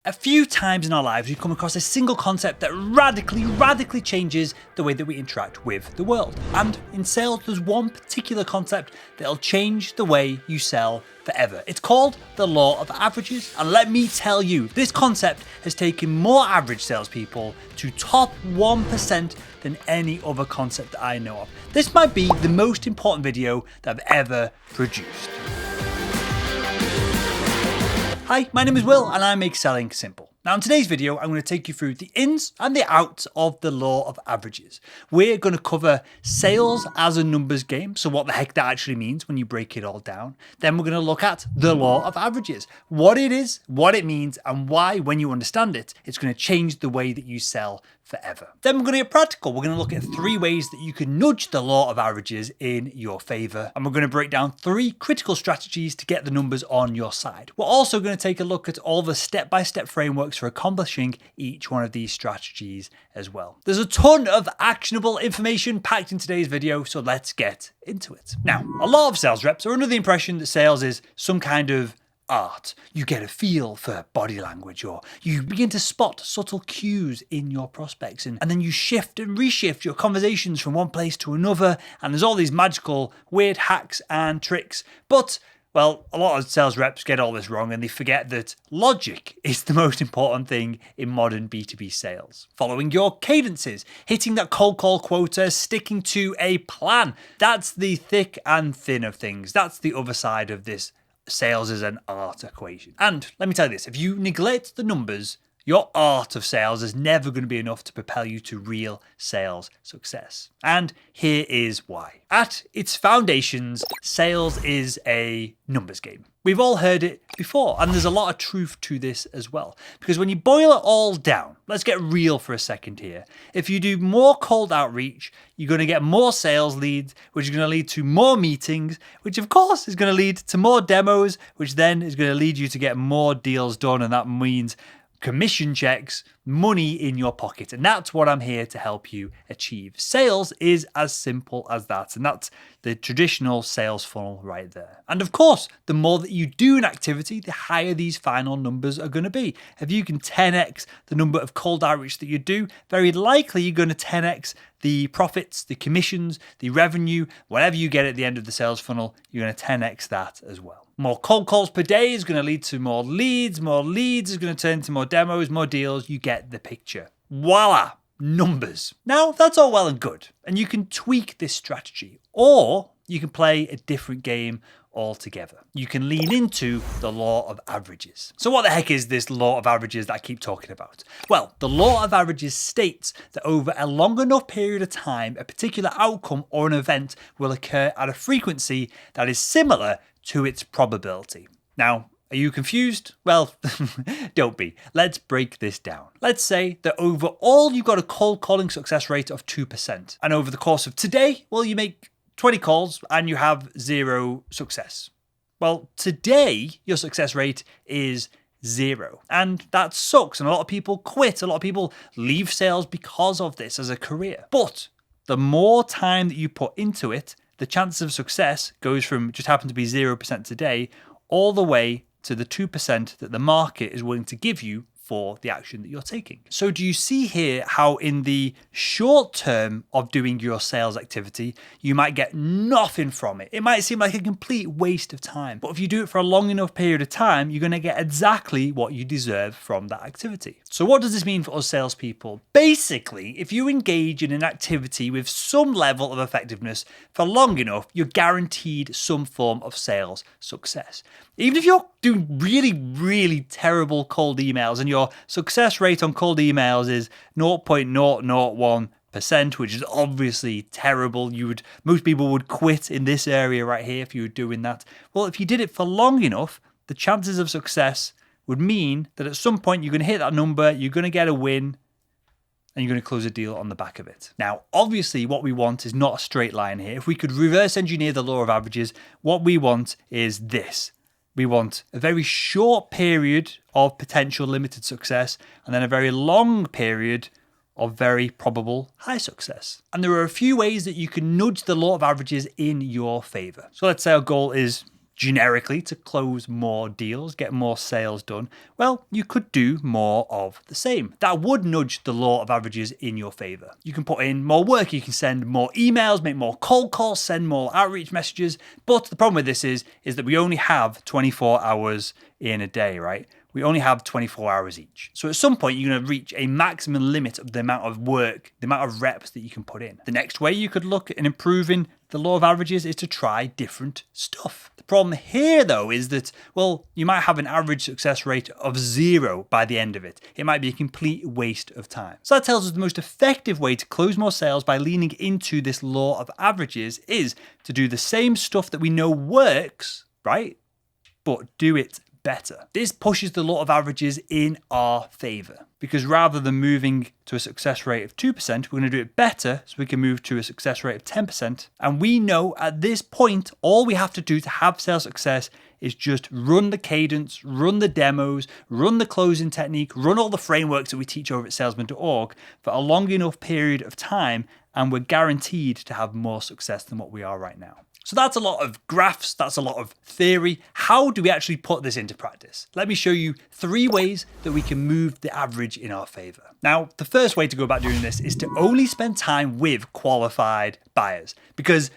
A few times in our lives, we come across a single concept that radically changes the way that we interact with the world. And in sales, there's one particular concept that'll change the way you sell forever. It's called the law of averages. And let me tell you, this concept has taken more average salespeople to top 1% than any other concept that I know of. This might be the most important video that I've ever produced. Hi, my name is Will and I make selling simple. Now in today's video, I'm going to take you through the ins and the outs of the law of averages. We're going to cover sales as a numbers game, so what the heck that actually means when you break it all down. Then we're going to look at the law of averages, what it is, what it means, and why when you understand it, it's going to change the way that you sell forever. Then we're going to get practical. We're going to look at 3 ways that you can nudge the law of averages in your favor. And we're going to break down 3 critical strategies to get the numbers on your side. We're also going to take a look at all the step-by-step frameworks for accomplishing each one of these strategies as well. There's a ton of actionable information packed in today's video, so let's get into it. Now, a lot of sales reps are under the impression that sales is some kind of art. You get a feel for body language, or you begin to spot subtle cues in your prospects, and then you shift and reshift your conversations from one place to another, and there's all these magical weird hacks and tricks. But well, a lot of sales reps get all this wrong and they forget that logic is the most important thing in modern B2B sales. Following your cadences, hitting that cold call quota, sticking to a plan. That's the thick and thin of things. That's the other side of this sales is an art equation. And let me tell you this, if you neglect the numbers, your art of sales is never going to be enough to propel you to real sales success. And here is why. At its foundations, sales is a numbers game. We've all heard it before, and there's a lot of truth to this as well. Because when you boil it all down, let's get real for a second here. If you do more cold outreach, you're going to get more sales leads, which is going to lead to more meetings, which of course is going to lead to more demos, which then is going to lead you to get more deals done, and that means commission checks, money in your pocket. And that's what I'm here to help you achieve. Sales is as simple as that. And that's the traditional sales funnel right there. And of course, the more that you do an activity, the higher these final numbers are going to be. If you can 10x the number of cold outreach that you do, very likely you're going to 10x the profits, the commissions, the revenue, whatever you get at the end of the sales funnel, you're going to 10x that as well. More cold calls per day is going to lead to more leads is going to turn into more demos, more deals. You get the picture. Voila, numbers. Now that's all well and good, and you can tweak this strategy, or you can play a different game altogether. You can lean into the law of averages. So what the heck is this law of averages that I keep talking about? Well, the law of averages states that over a long enough period of time, a particular outcome or an event will occur at a frequency that is similar to its probability. Now, are you confused? Well, don't be. Let's break this down. Let's say that overall you've got a cold calling success rate of 2%. And over the course of today, well, you make 20 calls and you have 0 success. Well, today your success rate is 0. And that sucks. And a lot of people quit. A lot of people leave sales because of this as a career. But the more time that you put into it, the chances of success goes from just happen to be 0% today all the way to the 2% that the market is willing to give you for the action that you're taking. So do you see here how in the short term of doing your sales activity, you might get nothing from it? It might seem like a complete waste of time, but if you do it for a long enough period of time, you're going to get exactly what you deserve from that activity. So what does this mean for us salespeople? Basically, if you engage in an activity with some level of effectiveness for long enough, you're guaranteed some form of sales success. Even if you're doing really terrible cold emails and your success rate on cold emails is 0.001%, which is obviously terrible. Most people would quit in this area right here if you were doing that. Well, if you did it for long enough, the chances of success would mean that at some point you're going to hit that number, you're going to get a win, and you're going to close a deal on the back of it. Now, obviously, what we want is not a straight line here. If we could reverse engineer the law of averages, what we want is this. We want a very short period of potential limited success and then a very long period of very probable high success. And there are a few ways that you can nudge the law of averages in your favor. So let's say our goal is generically to close more deals, get more sales done, well, you could do more of the same. That would nudge the law of averages in your favor. You can put in more work, you can send more emails, make more cold calls, send more outreach messages. But the problem with this is that we only have 24 hours in a day, right? We only have 24 hours each. So at some point, you're going to reach a maximum limit of the amount of work, the amount of reps that you can put in. The next way you could look at improving the law of averages is to try different stuff. The problem here, though, is that, well, you might have an average success rate of 0 by the end of it. It might be a complete waste of time. So that tells us the most effective way to close more sales by leaning into this law of averages is to do the same stuff that we know works, right? But do it better. This pushes the law of averages in our favor because rather than moving to a success rate of 2%, we're going to do it better so we can move to a success rate of 10%. And we know at this point, all we have to do to have sales success is just run the cadence, run the demos, run the closing technique, run all the frameworks that we teach over at salesman.org for a long enough period of time, and we're guaranteed to have more success than what we are right now. So that's a lot of graphs, that's a lot of theory. How do we actually put this into practice? Let me show you 3 ways that we can move the average in our favor. Now, the first way to go about doing this is to only spend time with qualified buyers, because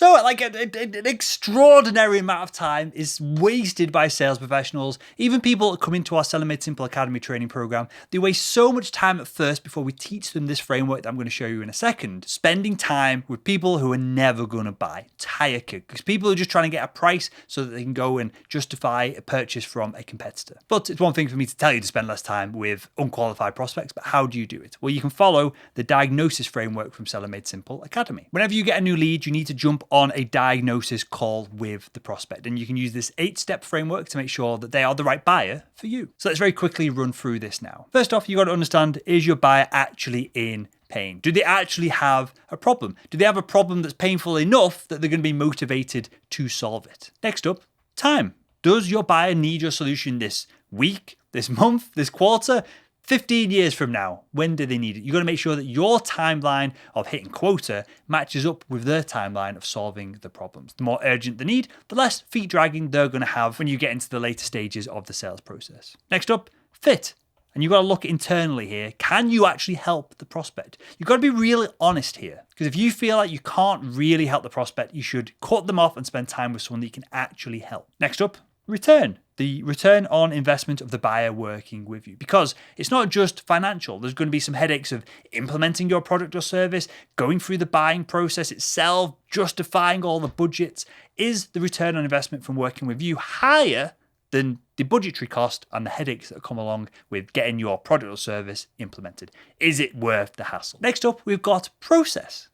like an extraordinary amount of time is wasted by sales professionals. Even people that come into our Selling Made Simple Academy training program, they waste so much time at first before we teach them this framework that I'm going to show you in a second, spending time with people who are never going to buy. Tire kickers, people who are just trying to get a price so that they can go and justify a purchase from a competitor. But it's one thing for me to tell you to spend less time with unqualified prospects, but how do you do it? Well, you can follow the diagnosis framework from Selling Made Simple Academy. Whenever you get a new lead, you need to jump on a diagnosis call with the prospect, and you can use this 8-step framework to make sure that they are the right buyer for you. So let's very quickly run through this now. First off, you got to understand, is your buyer actually in pain? Do they actually have a problem? Do they have a problem that's painful enough that they're going to be motivated to solve it? Next up, time. Does your buyer need your solution this week, this month, this quarter? 15 years from now, when do they need it? You've got to make sure that your timeline of hitting quota matches up with their timeline of solving the problems. The more urgent the need, the less feet dragging they're going to have when you get into the later stages of the sales process. Next up, fit. And you've got to look internally here. Can you actually help the prospect? You've got to be really honest here. Because if you feel like you can't really help the prospect, you should cut them off and spend time with someone that you can actually help. Next up, return. The return on investment of the buyer working with you. Because it's not just financial. There's going to be some headaches of implementing your product or service, going through the buying process itself, justifying all the budgets. Is the return on investment from working with you higher than the budgetary cost and the headaches that come along with getting your product or service implemented? Is it worth the hassle? Next up, we've got process.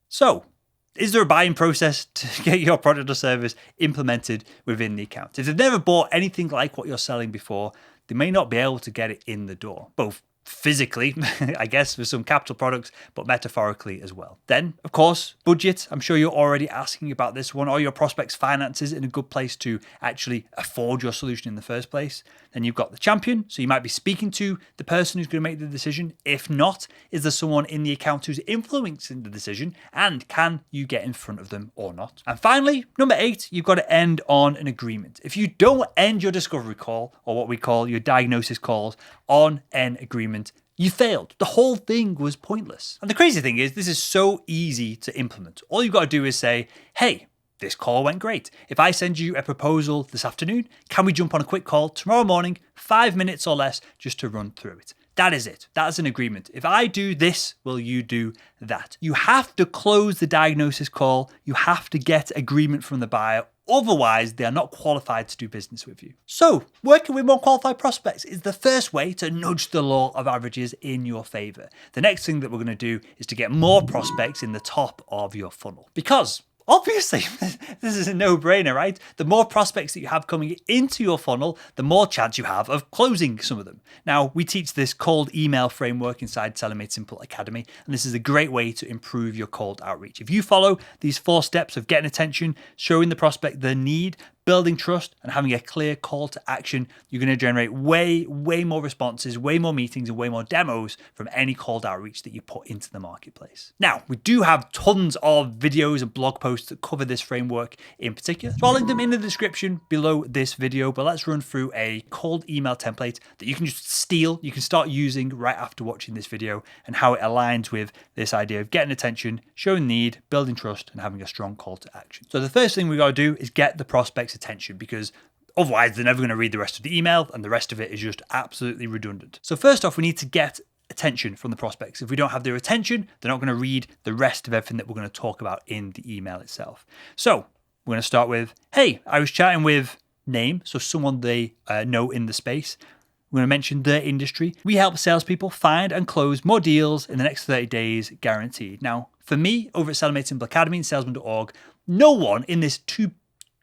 So, is there a buying process to get your product or service implemented within the account? If they've never bought anything like what you're selling before, they may not be able to get it in the door, both physically, I guess, with some capital products, but metaphorically as well. Then, of course, budget. I'm sure you're already asking about this one. Are your prospects' finances in a good place to actually afford your solution in the first place? Then you've got the champion. So you might be speaking to the person who's going to make the decision. If not, is there someone in the account who's influencing the decision? And can you get in front of them or not? And finally, number 8, you've got to end on an agreement. If you don't end your discovery call, or what we call your diagnosis calls, on an agreement, you failed. The whole thing was pointless. And the crazy thing is, this is so easy to implement. All you've got to do is say, hey, this call went great. If I send you a proposal this afternoon, can we jump on a quick call tomorrow morning, 5 minutes or less, just to run through it? That is it. That's an agreement. If I do this, will you do that? You have to close the diagnosis call. You have to get agreement from the buyer. Otherwise, they are not qualified to do business with you. So, working with more qualified prospects is the first way to nudge the law of averages in your favor. The next thing that we're going to do is to get more prospects in the top of your funnel. Because obviously, this is a no-brainer, right? The more prospects that you have coming into your funnel, the more chance you have of closing some of them. Now, we teach this cold email framework inside Selling Made Simple Academy, and this is a great way to improve your cold outreach. If you follow these 4 steps of getting attention, showing the prospect their need, building trust and having a clear call to action, you're going to generate way more responses, way more meetings, and way more demos from any cold outreach that you put into the marketplace. Now, we do have tons of videos and blog posts that cover this framework in particular, so I'll link them in the description below this video, but let's run through a cold email template that you can just steal, you can start using right after watching this video, and how it aligns with this idea of getting attention, showing need, building trust, and having a strong call to action. So the first thing we got to do is get the prospect's attention, because otherwise they're never going to read the rest of the email and the rest of it is just absolutely redundant. So first off, we need to get attention from the prospects. If we don't have their attention, they're not going to read the rest of everything that we're going to talk about in the email itself. So we're going to start with, hey, I was chatting with name, so someone they know in the space. We're going to mention their industry. We help salespeople find and close more deals in the next 30 days, guaranteed. Now, for me, over at Salesman Academy and salesman.org, no one in this $2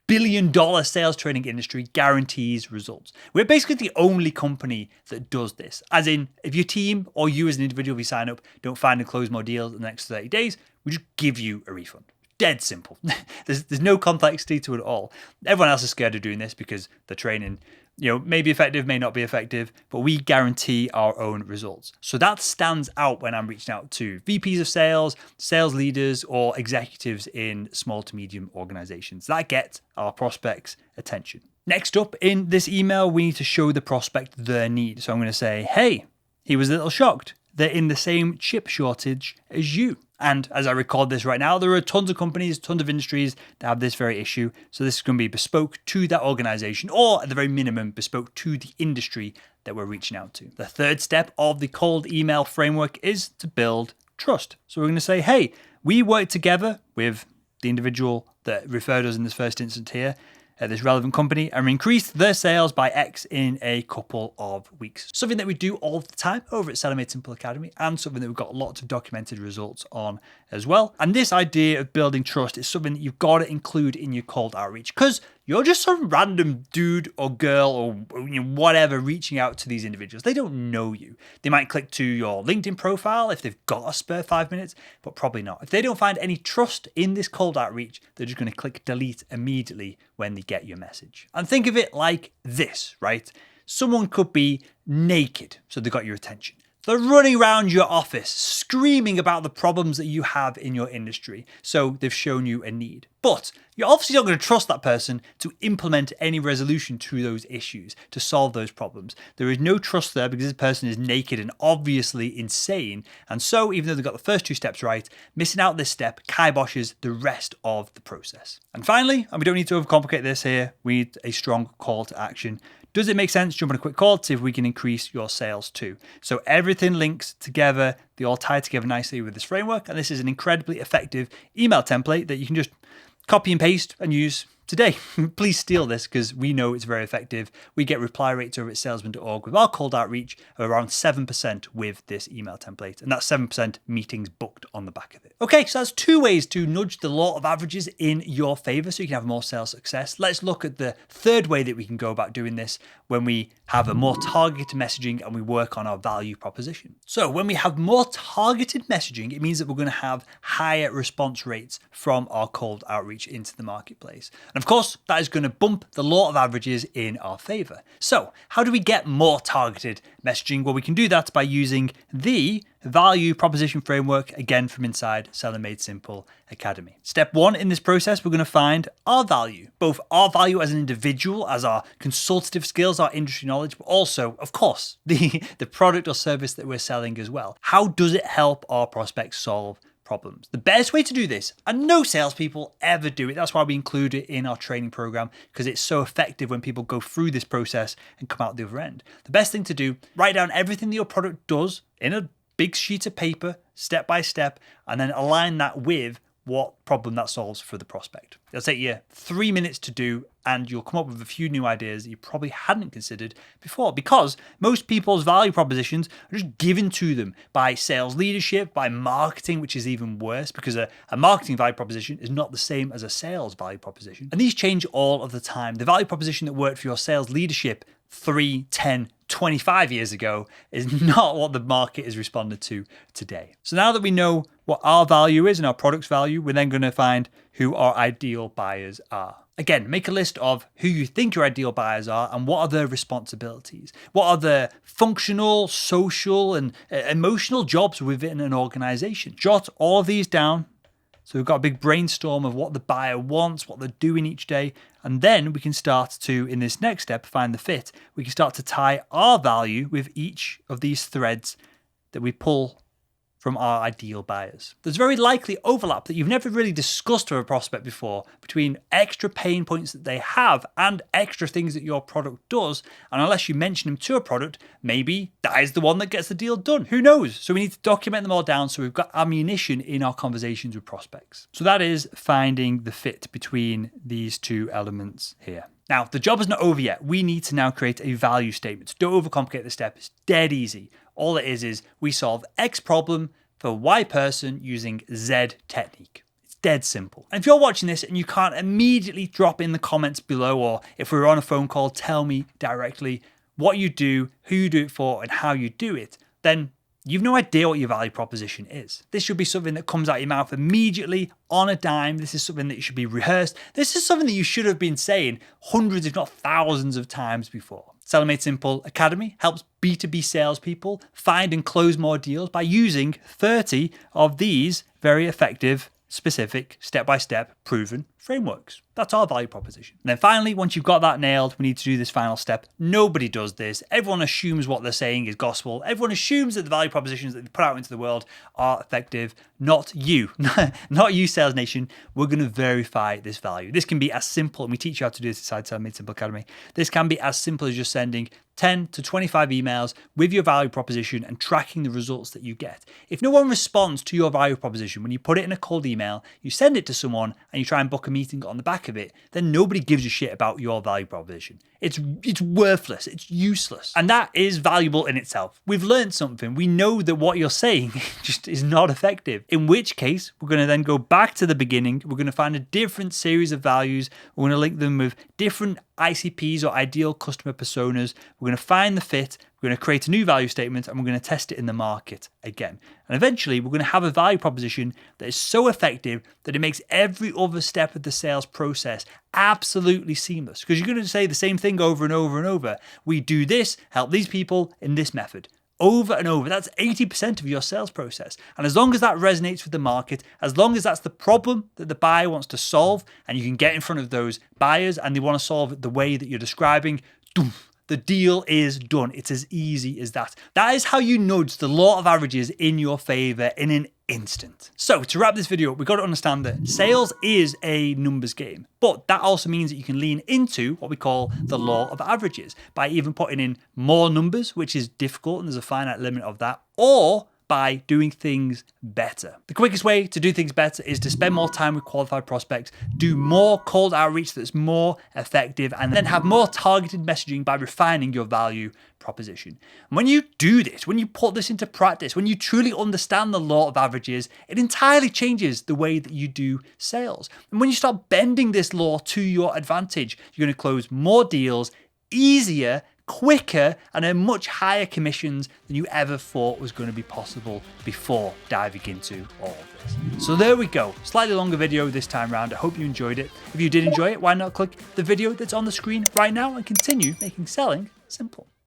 billion sales training industry guarantees results. We're basically the only company that does this. As in, if your team or you as an individual, if you sign up, don't find and close more deals in the next 30 days, we just give you a refund. Dead simple. There's no complexity to it at all. Everyone else is scared of doing this because the training, may be effective, may not be effective, but we guarantee our own results. So that stands out when I'm reaching out to VPs of sales, sales leaders, or executives in small to medium organizations. That gets our prospects' attention. Next up in this email, we need to show the prospect their need. So I'm going to say, hey, he was a little shocked. They're in the same chip shortage as you. And as I record this right now, there are tons of companies, tons of industries that have this very issue. So this is going to be bespoke to that organization, or at the very minimum, bespoke to the industry that we're reaching out to. The third step of the cold email framework is to build trust. So we're going to say, hey, we work together with the individual that referred us in this first instance here at this relevant company and increased their sales by X in a couple of weeks. Something that we do all the time over at Salesman Academy, and something that we've got lots of documented results on as well. And this idea of building trust is something that you've got to include in your cold outreach, because you're just some random dude or girl or whatever reaching out to these individuals. They don't know you. They might click to your LinkedIn profile if they've got a spare 5 minutes, but probably not. If they don't find any trust in this cold outreach, they're just going to click delete immediately when they get your message. And think of it like this, right? Someone could be naked, so they got your attention. They're running around your office, screaming about the problems that you have in your industry. So they've shown you a need. But you're obviously not going to trust that person to implement any resolution to those issues, to solve those problems. There is no trust there because this person is naked and obviously insane. And so even though they've got the first two steps right, missing out this step kiboshes the rest of the process. And finally, and we don't need to overcomplicate this here, we need a strong call to action. Does it make sense? Jump on a quick call to see if we can increase your sales too. So everything links together. They all tie together nicely with this framework. And this is an incredibly effective email template that you can just copy and paste and use today. Please steal this because we know it's very effective. We get reply rates over at salesman.org with our cold outreach of around 7% with this email template. And that's 7% meetings booked on the back of it. Okay, so that's two ways to nudge the law of averages in your favor so you can have more sales success. Let's look at the third way that we can go about doing this when we have a more targeted messaging and we work on our value proposition. So when we have more targeted messaging, it means that we're going to have higher response rates from our cold outreach into the marketplace. And of course, that is going to bump the law of averages in our favor. So how do we get more targeted messaging? Well, we can do that by using the value proposition framework, again from inside Selling Made Simple Academy. Step one in this process, we're going to find our value, both our value as an individual, as our consultative skills, our industry knowledge, but also, of course, the product or service that we're selling as well. How does it help our prospects solve problems? The best way to do this, and no salespeople ever do it, that's why we include it in our training program, because it's so effective when people go through this process and come out the other end. The best thing to do, write down everything that your product does in a big sheet of paper, step by step, and then align that with what problem that solves for the prospect. It'll take you 3 minutes to do, and you'll come up with a few new ideas that you probably hadn't considered before, because most people's value propositions are just given to them by sales leadership, by marketing, which is even worse, because a marketing value proposition is not the same as a sales value proposition. And these change all of the time. The value proposition that worked for your sales leadership 3, 10, 25 years ago is not what the market is responded to today. So now that we know what our value is and our product's value, we're then going to find who our ideal buyers are. Again, make a list of who you think your ideal buyers are and what are their responsibilities. What are the functional, social, and emotional jobs within an organization? Jot all of these down. So we've got a big brainstorm of what the buyer wants, what they're doing each day. And then we can start to, in this next step, find the fit. We can start to tie our value with each of these threads that we pull from our ideal buyers. There's very likely overlap that you've never really discussed with a prospect before between extra pain points that they have and extra things that your product does. And unless you mention them to a product, maybe that is the one that gets the deal done. Who knows? So we need to document them all down so we've got ammunition in our conversations with prospects. So that is finding the fit between these two elements here. Now, the job is not over yet. We need to now create a value statement. Don't overcomplicate the step. It's dead easy. All it is we solve X problem for Y person using Z technique. It's dead simple. And if you're watching this and you can't immediately drop in the comments below, or if we were on a phone call, tell me directly what you do, who you do it for, and how you do it, then you've no idea what your value proposition is. This should be something that comes out of your mouth immediately on a dime. This is something that should be rehearsed. This is something that you should have been saying hundreds, if not thousands of times before. Salesman Made Simple Academy helps B2B salespeople find and close more deals by using 30 of these very effective, specific, step-by-step, proven frameworks. That's our value proposition. And then finally, once you've got that nailed, we need to do this final step. Nobody does this. Everyone assumes what they're saying is gospel. Everyone assumes that the value propositions that they put out into the world are effective. Not you. Not you, Sales Nation. We're going to verify this value. This can be as simple, and we teach you how to do this inside Salesman Made Simple Academy. This can be as simple as just sending 10 to 25 emails with your value proposition and tracking the results that you get. If no one responds to your value proposition, when you put it in a cold email, you send it to someone and you try and book a meeting on the back of it, then nobody gives a shit about your value proposition. It's worthless. It's useless. And that is valuable in itself. We've learned something. We know that what you're saying just is not effective. In which case, we're going to then go back to the beginning. We're going to find a different series of values. We're going to link them with different ICPs or ideal customer personas. We're going to find the fit. We're going to create a new value statement and we're going to test it in the market again. And eventually we're going to have a value proposition that is so effective that it makes every other step of the sales process absolutely seamless. Because you're going to say the same thing over and over and over. We do this, help these people in this method. Over and over. That's 80% of your sales process. And as long as that resonates with the market, as long as that's the problem that the buyer wants to solve, and you can get in front of those buyers and they want to solve it the way that you're describing, the deal is done. It's as easy as that. That is how you nudge the law of averages in your favor in an instant. So to wrap this video up, we've got to understand that sales is a numbers game, but that also means that you can lean into what we call the law of averages by even putting in more numbers, which is difficult and there's a finite limit of that, or by doing things better. The quickest way to do things better is to spend more time with qualified prospects, do more cold outreach that's more effective, and then have more targeted messaging by refining your value proposition. And when you do this, when you put this into practice, when you truly understand the law of averages, it entirely changes the way that you do sales. And when you start bending this law to your advantage, you're going to close more deals easier, quicker, and at much higher commissions than you ever thought was going to be possible before diving into all of this. So there we go. Slightly longer video this time around. I hope you enjoyed it. If you did enjoy it, why not click the video that's on the screen right now and continue making selling simple.